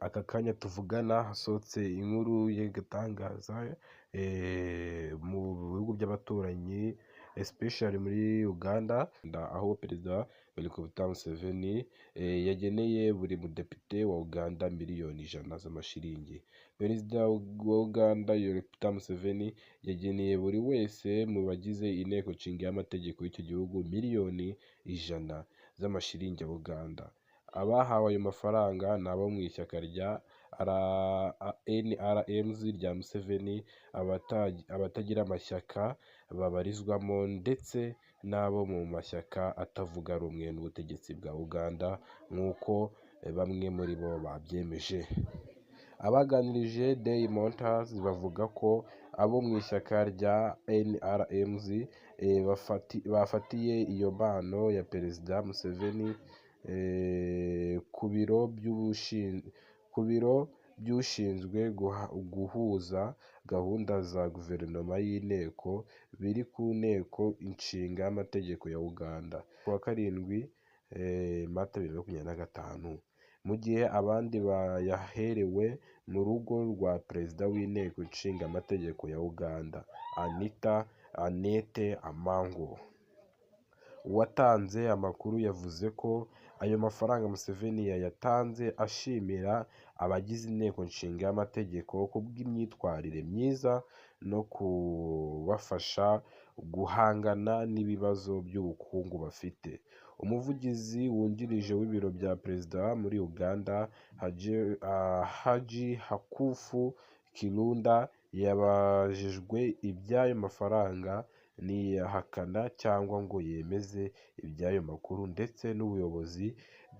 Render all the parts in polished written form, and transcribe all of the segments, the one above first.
Aka kanya tuvugana hasohotse inkuru y'agatangaza mu bihugu by'abaturanyi especially muri Uganda, aho Perezida Yoweri Kaguta Museveni yageneye buri mudepite wa Uganda miliyoni 100 z'amashiringi. Perezida wa Uganda Yoweri Kaguta Museveni yageneye buri wese mu bagize inteko nshinga y'amategeko y'icyo gihugu miliyoni 100 z'amashiringi ya Uganda. Abahawe ayo mafaranga ni abo mu ishyaka rya NRMs rya Museveni, abatagira amashyaka babarizwamo ndetse n'abo mu mashyaka atavuga rumwe n'ubutegetsi bwa Uganda nk'uko bamwe muri bo babyemeje. Abaganirije Daily Monitor bavuga ko abo mu ishyaka rya NRMs bafatiye iyo mpano ya Perezida Museveni ku biro by'ushinzwe guhuza gahunda za guverinoma y'inteko biri ku nteko inshinga y'amategeko ya Uganda ku wa 7 Mata 2025, mu gihe abandi bayaherewe mu rugo rwa Perezida w'inteko inshinga amategeko ya Uganda Annette Amango. Uwatanze amakuru yavuze ko ayo mafaranga Museveni yayatanze ashimira abagize inteko nshinga y'amategeko kubw'imyitwarire myiza no kubafasha guhangana n'ibibazo by'ubukungu bafite. Umuvugizi wungirije w'ibiro bya Perezida muri Uganda Haji Hakufu Kirunda yabajijwe iby'ayo mafaranga ntiyahakana cyangwa ngo yemeze iby'ayo makuru, ndetse n'ubuyobozi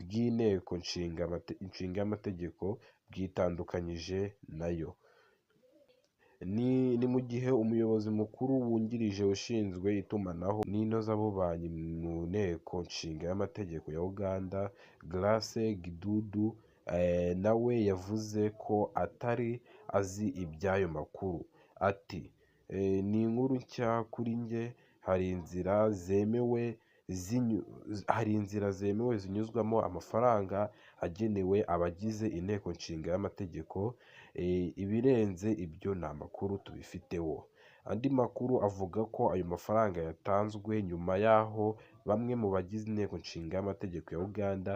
bw'inteko inshinga y'amategeko bwitandukanyije nayo. Ni mu gihe umuyobozi mukuru wungirije ushinzwe itumanaho n'inozabubanyi mu nteko nshinga y'amategeko ya Uganda Grace Gidudu nawe yavuze ko atari azi iby'ayo makuru. Ati ni inkuru nshya kuri njye, hari inzira zemewe zinyuzwamo amafaranga agenewe abagize inteko nshinga y'amategeko, ibirenze ibyo nta makuru tubifiteho. Andi makuru avuga ko ayo mafaranga yatanzwe nyuma y'aho bamwe mu bagize inteko nshinga y'amategeko ya Uganda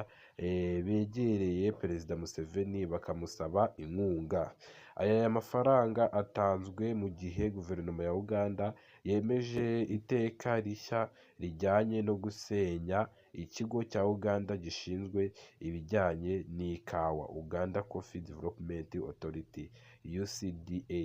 begereye Perezida Museveni bakamusaba inkunga. Aya mafaranga atanzwe mu gihe guverinoma ya Uganda yemeje iteka rishya rijyanye no gusenya ikigo cya Uganda gishinzwe ibijyanye n'ikawa, Uganda Coffee Development Authority UCDA.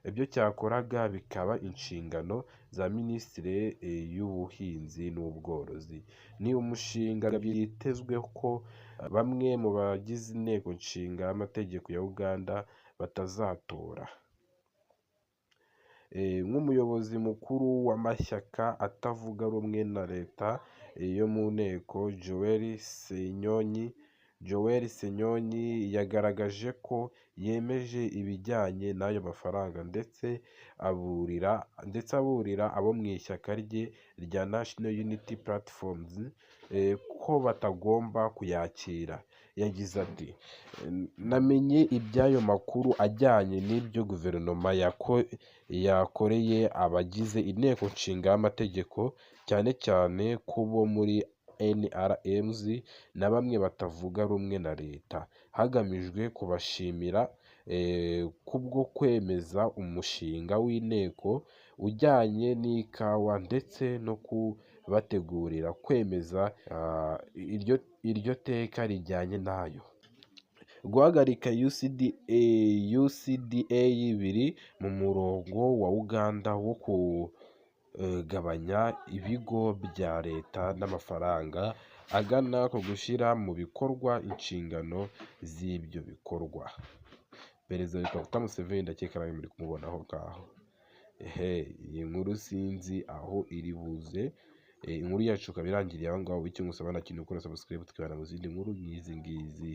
Ibyo cyakoraga bikaba inshingano za Minisiteri y'Ubuhinzi n'Ubworozi. Ni umushinga byitezwe ko bamwe mu bagize inteko nshinga y'amategeko ya Uganda batazatora. Nk'umuyobozi mukuru w'amashyaka atavuga rumwe na leta yo mu nteko Joel Senyonyi yagaragaje ko yemeje ibijyanye n'ayo mafaranga ndetse aburira abo mu ishyaka rye rya National Unity Platforms ko batagomba kuyakira. Yagize ati namenye iby'ayo makuru ajyanye n'ibyo guverinoma yakoreye abagize inteko nshinga y'amategeko, cyane cyane ku bo muri NRMs na bamwe batavuga rumwe na leta, hagamijwe kubashimira kubwo kwemeza umushinga w'inteko ujyanye n'ikawa ndetse no kubategurira kwemeza iryo teka rijyanye nayo. Guhagarika UCDA biri mu murongo wa Uganda wo kugabanya ibigo bya leta n'amafaranga agana ku gushyira mu bikorwa inshingano z'ibyo bikorwa. Perezida Yoweri Kaguta Museveni ndakeka nawe muri kumubona aho ngaho. Iyi nkuru sinzi aho iri buze. Inkuru yacu ikaba irangiriye aho ngaho, bityo ngusaba na kintu ukora subscribe tukibana mu zindi nkuru nk'izi ngizi.